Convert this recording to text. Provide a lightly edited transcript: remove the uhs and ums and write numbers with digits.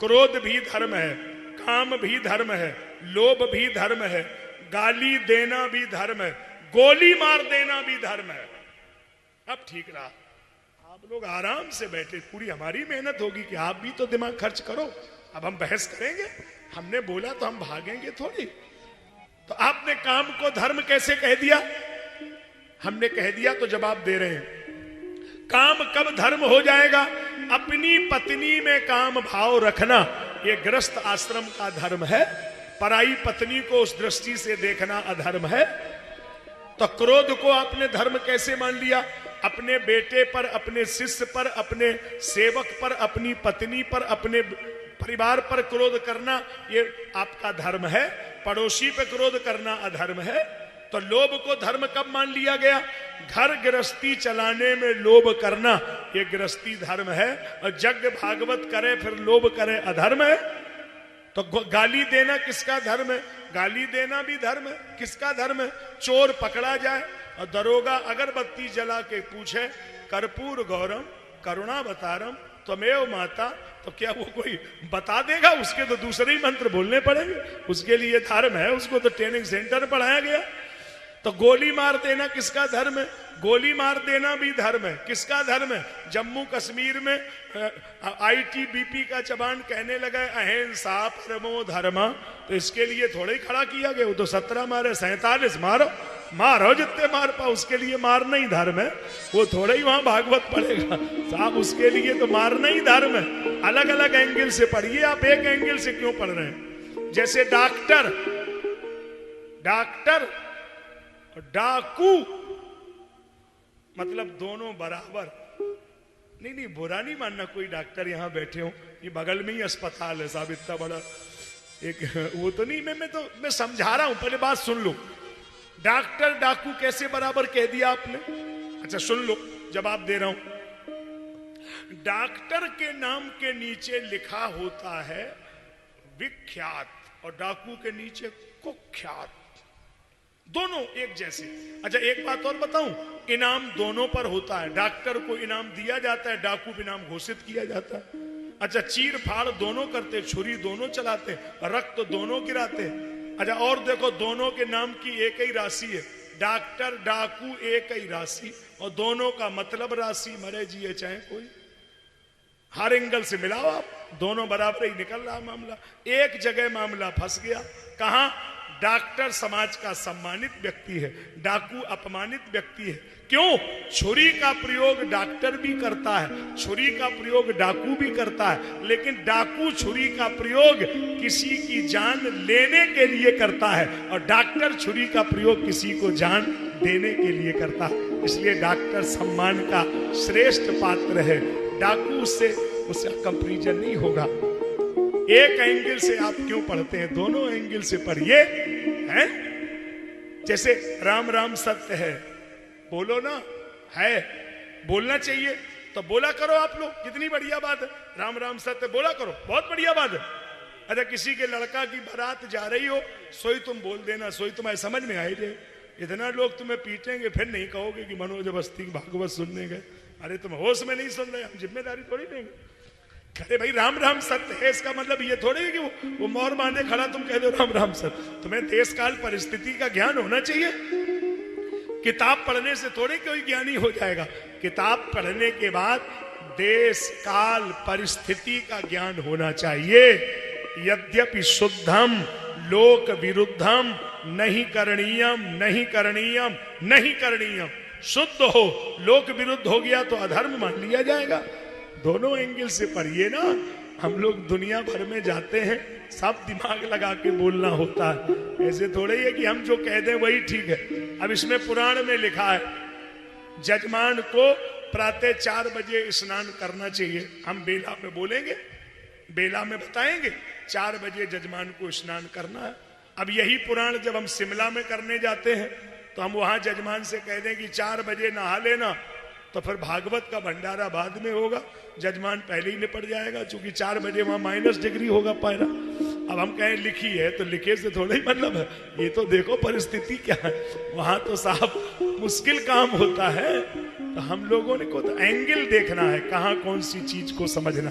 क्रोध भी धर्म है, काम भी धर्म है, लोभ भी धर्म है, गाली देना भी धर्म है, गोली मार देना भी धर्म है। अब ठीक रहा, आप लोग आराम से बैठे, पूरी हमारी मेहनत होगी कि आप भी तो दिमाग खर्च करो। अब हम बहस करेंगे, हमने बोला तो हम भागेंगे थोड़ी। तो आपने काम को धर्म कैसे कह दिया? हमने कह दिया तो जवाब दे रहे हैं। काम कब धर्म हो जाएगा? अपनी पत्नी में काम भाव रखना, ये गृहस्थ आश्रम का धर्म है। पराई पत्नी को उस दृष्टि से देखना अधर्म है। तो क्रोध को आपने धर्म कैसे मान लिया? अपने बेटे पर, अपने शिष्य पर, अपने सेवक पर, अपनी पत्नी पर, अपने परिवार पर क्रोध करना ये आपका धर्म है। पड़ोसी पे क्रोध करना अधर्म है। तो लोभ को धर्म कब मान लिया गया? घर गृहस्थी चलाने में लोभ करना ये गृहस्थी धर्म है। और यज्ञ भागवत करे फिर लोभ करे अधर्म है। तो गाली देना किसका धर्म है? गाली देना भी धर्म है। किसका धर्म है? चोर पकड़ा जाए और दरोगा अगरबत्ती जला के पूछे कर्पूर गौरम करुणावतारम त्वमेव माता, तो क्या वो कोई बता देगा? उसके तो दूसरे ही मंत्र बोलने पड़ेंगे। उसके लिए धर्म है, उसको तो ट्रेनिंग सेंटर में पढ़ाया गया। तो गोली मार देना किसका धर्म है? गोली मार देना भी धर्म है। किसका धर्म है? जम्मू कश्मीर में आईटीबीपी का जवान कहने लगा अहिंसा परमो धर्म, तो इसके लिए थोड़ा ही खड़ा किया गया। वो तो 17 मारे, 47 मारो, मारो जितने मार पाओ, उसके लिए मारना ही धर्म है। वो थोड़ा ही वहां भागवत पढ़ेगा साहब, उसके लिए तो मारना ही धर्म है। अलग अलग एंगल से पढ़िए, आप एक एंगल से क्यों पढ़ रहे हैं? जैसे डॉक्टर और डाकू, मतलब दोनों बराबर। नहीं, बुरा नहीं मानना, कोई डॉक्टर यहां बैठे हो, ये बगल में ही अस्पताल है साहब, इतना बड़ा एक वो तो नहीं। मैं समझा रहा हूं, पहले बात सुन लो। डॉक्टर डाकू कैसे बराबर कह दिया आपने? अच्छा सुन लो, जवाब दे रहा हूं। डॉक्टर के नाम के नीचे लिखा होता है विख्यात और डाकू के नीचे कुख्यात, दोनों एक जैसे। अच्छा एक बात और बताऊं, इनाम दोनों पर होता है। डॉक्टर को इनाम दिया जाता है, डाकू को इनाम घोषित किया जाता है। अच्छा चीर फाड़ दोनों करते, छुरी दोनों चलाते, रक्त तो दोनों गिराते। अच्छा और देखो, दोनों के नाम की एक ही राशि है, डॉक्टर डाकू एक ही राशि, और दोनों का मतलब राशि, मरे जिए चाहे कोई। हर एंगल से मिलाओ आप, दोनों बराबर ही निकल रहा मामला। एक जगह मामला फंस गया, कहां? डॉक्टर समाज का सम्मानित व्यक्ति है, डाकू अपमानित व्यक्ति है। क्यों? छुरी का प्रयोग डॉक्टर भी करता है, छुरी का प्रयोग डाकू भी करता है, लेकिन डाकू छुरी का प्रयोग किसी की जान लेने के लिए करता है और डॉक्टर छुरी का प्रयोग किसी को जान देने के लिए करता है। इसलिए डॉक्टर सम्मान का श्रेष्ठ पात्र है, डाकू उसका कंपैरिजन नहीं होगा। एक एंगल से आप क्यों पढ़ते हैं? दोनों एंगल से पढ़िए हैं। जैसे राम राम सत्य है, बोलो ना, है बोलना चाहिए तो बोला करो। आप लोग कितनी बढ़िया बात है, राम राम सत्य बोला करो, बहुत बढ़िया बात है। अच्छा किसी के लड़का की बारात जा रही हो, सोई तुम बोल देना, सोई तुम्हारे समझ में आई दे। इतना लोग तुम्हें पीटेंगे, फिर नहीं कहोगे कि मनोज अवस्थी भागवत सुनने गए। अरे तुम होश में नहीं सुन रहे, हम जिम्मेदारी थोड़ी देंगे। अरे भाई राम राम सत्य है, इसका मतलब ये थोड़ी है कि वो मोर बांधे खड़ा तुम कह दो राम राम सत्य। तुम्हें देश काल परिस्थिति का ज्ञान होना चाहिए। किताब पढ़ने से थोड़ी कोई ज्ञानी हो जाएगा। किताब पढ़ने के बाद देश काल परिस्थिति का ज्ञान होना चाहिए। यद्यपि शुद्धम लोक विरुद्धम नहीं करणीयम नहीं करणीयम नहीं करणीयम। शुद्ध हो, लोक विरुद्ध हो गया तो अधर्म मान लिया जाएगा। दोनों एंगल से पढ़िए ना। हम लोग दुनिया भर में जाते हैं, सब दिमाग लगा के बोलना होता है। ऐसे थोड़े ही है कि हम जो कह दें वही ठीक है। अब इसमें पुराण में लिखा है जजमान को प्रातः 4 बजे स्नान करना चाहिए। हम बेला में बोलेंगे, बेला में बताएंगे 4 बजे जजमान को स्नान करना है। अब यही पुराण जब हम शिमला में करने जाते हैं तो हम वहां जजमान से कह दें कि 4 बजे नहा लेना, तो फिर भागवत का भंडारा बाद में होगा, जजमान पहले ही निपट जाएगा, क्योंकि 4 बजे वहां -डिग्री होगा पायरा। अब हम कहें लिखी है तो लिखे से थोड़ा ही मतलब है। ये तो देखो परिस्थिति क्या है, वहां तो साहब मुश्किल काम होता है। तो हम लोगों ने को तो एंगल देखना है, कहां कौन सी चीज को समझना।